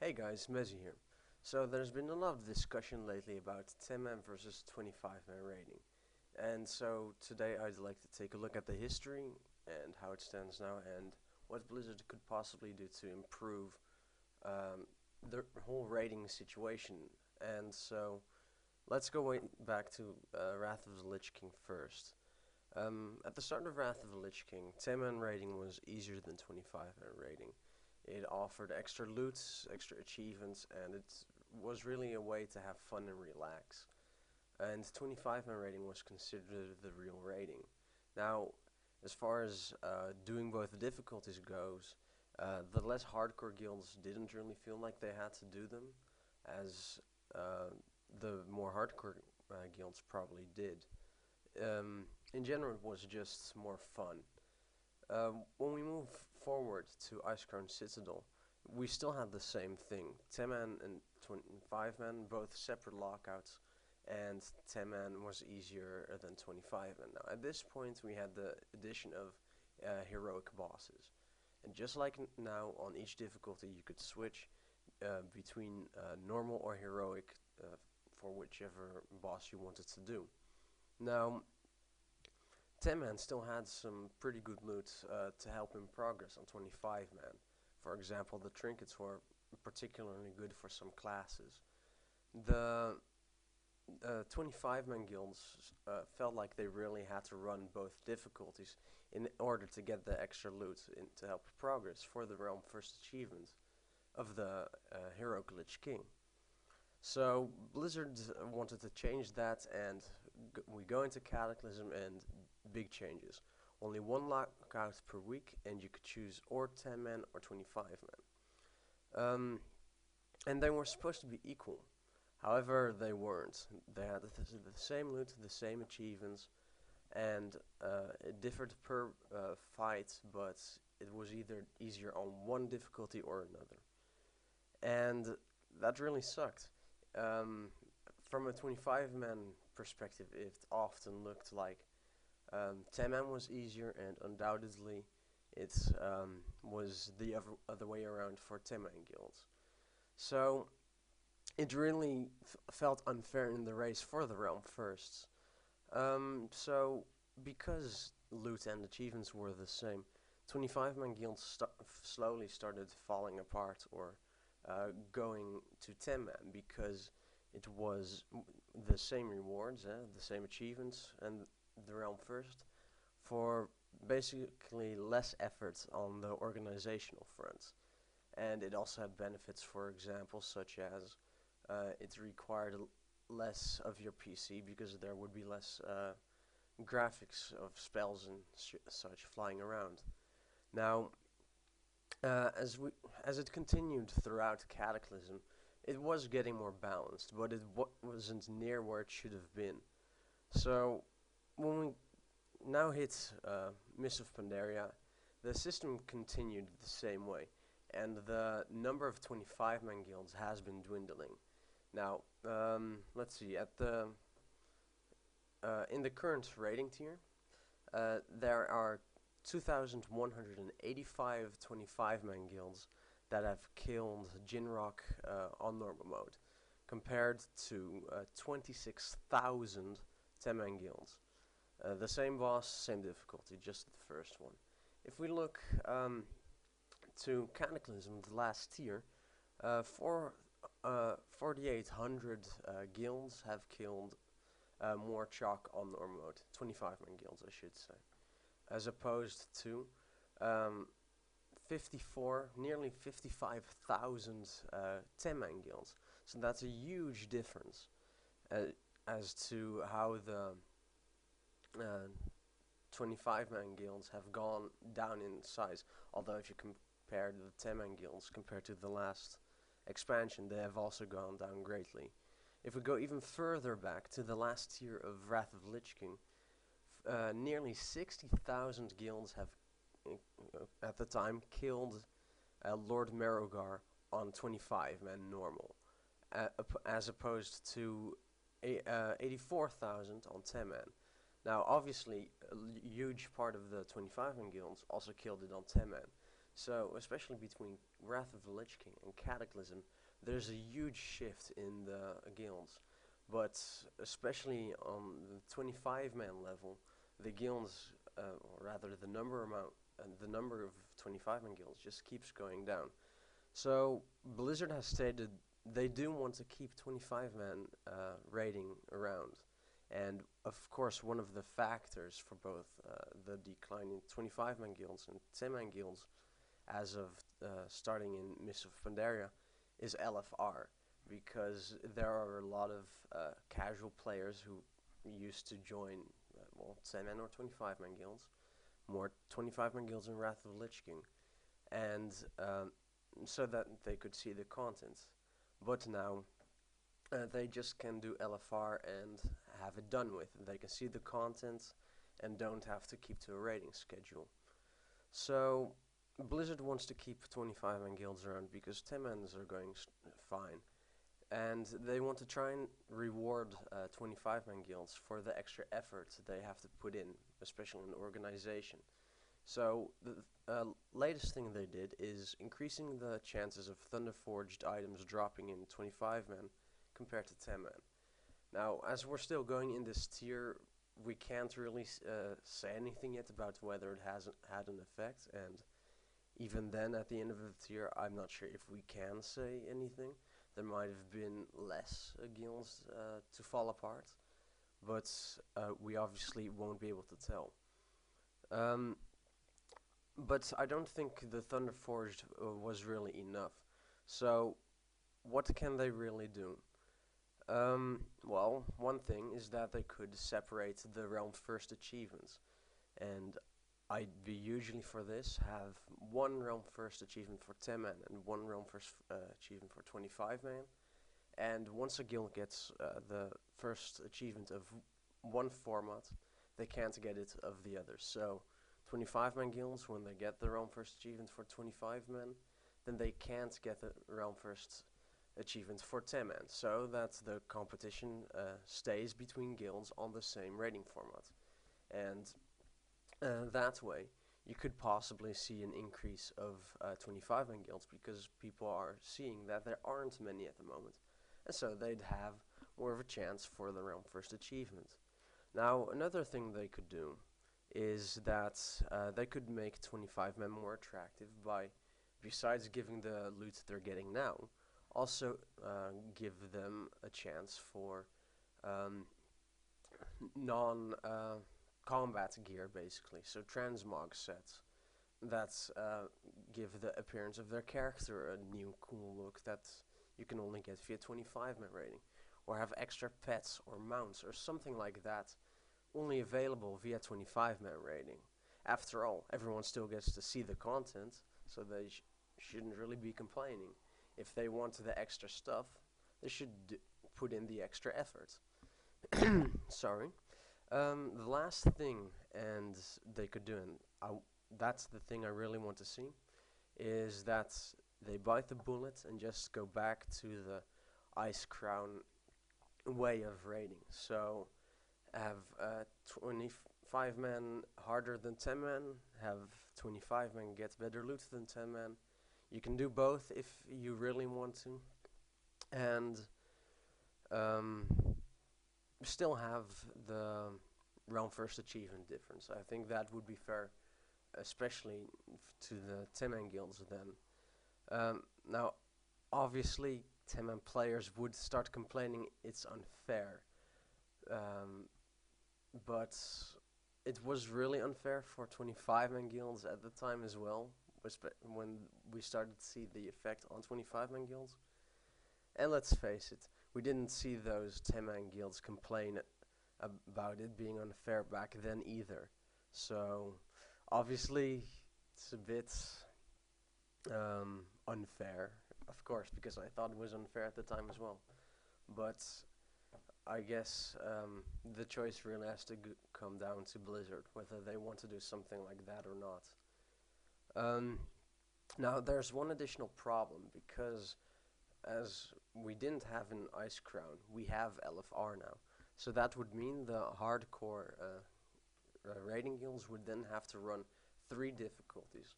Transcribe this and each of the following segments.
Hey guys, Mezzy here. So there's been a lot of discussion lately about 10-man versus 25-man raiding. And so today I'd like to take a look at the history and how it stands now and what Blizzard could possibly do to improve the whole raiding situation. And so let's go way back to Wrath of the Lich King first. At the start of Wrath of the Lich King, 10-man raiding was easier than 25-man raiding. It offered extra loot, extra achievements, and it was really a way to have fun and relax. And 25-man raiding was considered the real raiding. Now, as far as doing both difficulties goes, the less hardcore guilds didn't really feel like they had to do them, as the more hardcore guilds probably did. In general, it was just more fun. When we move forward to Icecrown Citadel, we still had the same thing. 10-man and 25-man, both separate lockouts, and 10-man was easier than 25-man. Now, at this point, we had the addition of heroic bosses. And just like now, on each difficulty, you could switch between normal or heroic for whichever boss you wanted to do. Now, 10-man still had some pretty good loot to help him progress on 25-man. For example, the trinkets were particularly good for some classes. The 25-man guilds felt like they really had to run both difficulties in order to get the extra loot to help progress for the Realm First achievement of the Heroic Lich King. So Blizzard wanted to change that, and we go into Cataclysm and big changes. Only one lockout per week, and you could choose or 10-man or 25-man. And they were supposed to be equal. However, they weren't. They had the same loot, the same achievements, and it differed per fight, but it was either easier on one difficulty or another. And that really sucked. From a 25-man perspective, it often looked like 10-man was easier, and undoubtedly it was the other way around for 10-man guilds. So it really felt unfair in the race for the Realm Firsts. So because loot and achievements were the same, 25-man guilds slowly started falling apart or going to 10-man because it was the same rewards, the same achievements, and the Realm First for basically less effort on the organizational front. And it also had benefits, for example, such as it required less of your PC because there would be less graphics of spells and such flying around. Now, as it continued throughout Cataclysm, it was getting more balanced, but it wasn't near where it should have been. So when we now hit Mists of Pandaria, the system continued the same way, and the number of 25-man guilds has been dwindling. Now, let's see, at the in the current rating tier, there are 2,185 25-man guilds that have killed Jinrock on normal mode, compared to 26,000 10-man guilds. The same boss, same difficulty, just the first one. If we look to Cataclysm, the last tier, 4,800 guilds have killed more Chalk on normal mode, 25-man guilds, I should say, as opposed to nearly 55,000 10-man guilds. So that's a huge difference as to how the 25-man guilds have gone down in size. Although if you compare the 10-man guilds compared to the last expansion, they have also gone down greatly. If we go even further back to the last tier of Wrath of Lich King, nearly 60,000 guilds have at the time killed Lord Merogar on 25-man normal, as opposed to 84,000 on 10-man. Now, obviously, a huge part of the 25-man guilds also killed it on 10-man. So, especially between Wrath of the Lich King and Cataclysm, there's a huge shift in the guilds. But especially on the 25 man level, the guilds, or rather the number of 25 man guilds just keeps going down. So Blizzard has stated they do want to keep 25 man rating around. And of course, one of the factors for both the decline in 25 man guilds and 10 man guilds as of starting in Mists of Pandaria is LFR, because there are a lot of casual players who used to join 10 man or 25 man guilds, more 25 man guilds in Wrath of the Lich King, and so that they could see the content. But now they just can do LFR and have it done with. They can see the content and don't have to keep to a rating schedule. So Blizzard wants to keep 25 man guilds around because 10 mans are going fine. And they want to try and reward 25 man guilds for the extra effort they have to put in, especially in organization. So the latest thing they did is increasing the chances of Thunderforged items dropping in 25 man compared to 10 man. Now, as we're still going in this tier, we can't really say anything yet about whether it has had an effect, and even then, at the end of the tier, I'm not sure if we can say anything. There might have been less guilds to fall apart, but we obviously won't be able to tell. Um, but I don't think the Thunder Forged was really enough. So, what can they really do? Well, one thing is that they could separate the Realm First achievements, and I'd be usually for this have one Realm First achievement for 10 man and one Realm First achievement for 25 man. And once a guild gets the first achievement of one format, they can't get it of the other. So 25 man guilds, when they get the Realm First achievement for 25 men, then they can't get the Realm First achievement for 10 man. So that the competition stays between guilds on the same rating format. And that way, you could possibly see an increase of 25 man guilds because people are seeing that there aren't many at the moment. And so they'd have more of a chance for the Realm First achievement. Now, another thing they could do is that they could make 25 men more attractive by, besides giving the loot they're getting now, also give them a chance for non combat gear, basically. So transmog sets that give the appearance of their character a new cool look that you can only get via 25 man rating, or have extra pets or mounts or something like that only available via 25 man rating. After all, everyone still gets to see the content, so they shouldn't really be complaining. If they want the extra stuff, they should put in the extra effort. Sorry. The last thing, and they could do, and that's the thing I really want to see, is that they bite the bullet and just go back to the Ice Crown way of rating. So have 25 men harder than 10 men, have 25 men get better loot than 10 men. You can do both if you really want to, and still have the Realm First achievement difference. I think that would be fair, especially to the 10 man guilds then. Now, obviously, 10 man players would start complaining it's unfair. But it was really unfair for 25 man guilds at the time as well, when we started to see the effect on 25 man guilds. And let's face it, we didn't see those 10 man guilds complain about it being unfair back then either. So obviously it's a bit unfair, of course, because I thought it was unfair at the time as well. But I guess the choice really has to come down to Blizzard, whether they want to do something like that or not. Now, there's one additional problem, because as we didn't have an Ice Crown, we have LFR now. So that would mean the hardcore raiding guilds would then have to run 3 difficulties.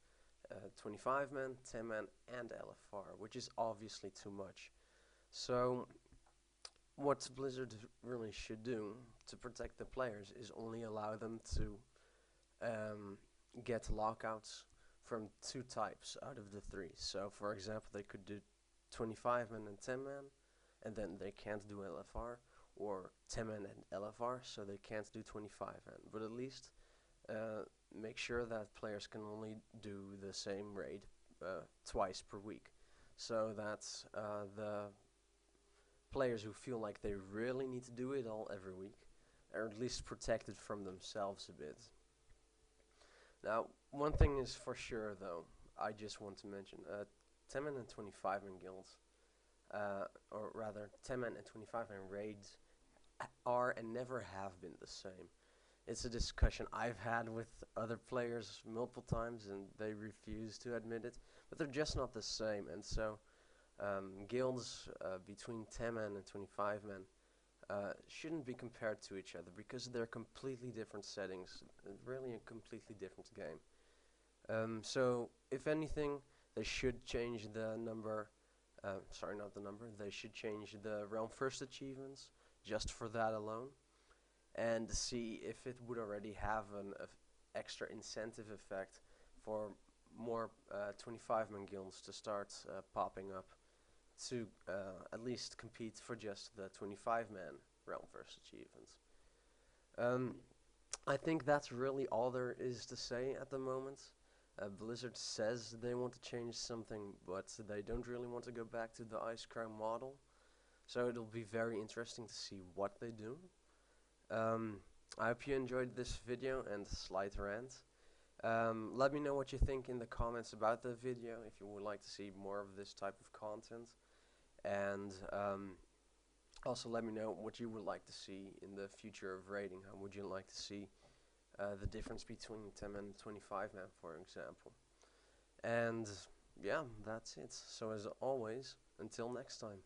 25 man, 10 man, and LFR, which is obviously too much. So, what Blizzard really should do to protect the players is only allow them to um, get lockouts from two types out of the three. So, for example, they could do 25 man and 10 man, and then they can't do LFR, or 10 man and LFR, so they can't do 25 man. But at least make sure that players can only do the same raid twice per week, so that the players who feel like they really need to do it all every week are at least protected from themselves a bit. Now, one thing is for sure, though, I just want to mention 10 man and 25 man guilds, or rather 10 man and 25 man raids, are and never have been the same. It's a discussion I've had with other players multiple times, and they refuse to admit it, but they're just not the same. And so, guilds between 10 man and 25 men shouldn't be compared to each other because they're completely different settings, really a completely different game. So, if anything, they should change the number. Sorry, not the number. They should change the realm first achievements just for that alone, and see if it would already have an extra incentive effect for more 25-man guilds to start popping up to at least compete for just the 25-man realm first achievements. Um, I think that's really all there is to say at the moment. Blizzard says they want to change something, but they don't really want to go back to the Ice Crown model. So it'll be very interesting to see what they do. I hope you enjoyed this video and slight rant. Let me know what you think in the comments about the video, if you would like to see more of this type of content. And also let me know what you would like to see in the future of raiding. How would you like to see the difference between 10 man and 25 man, for example. And yeah, that's it. So as always, until next time.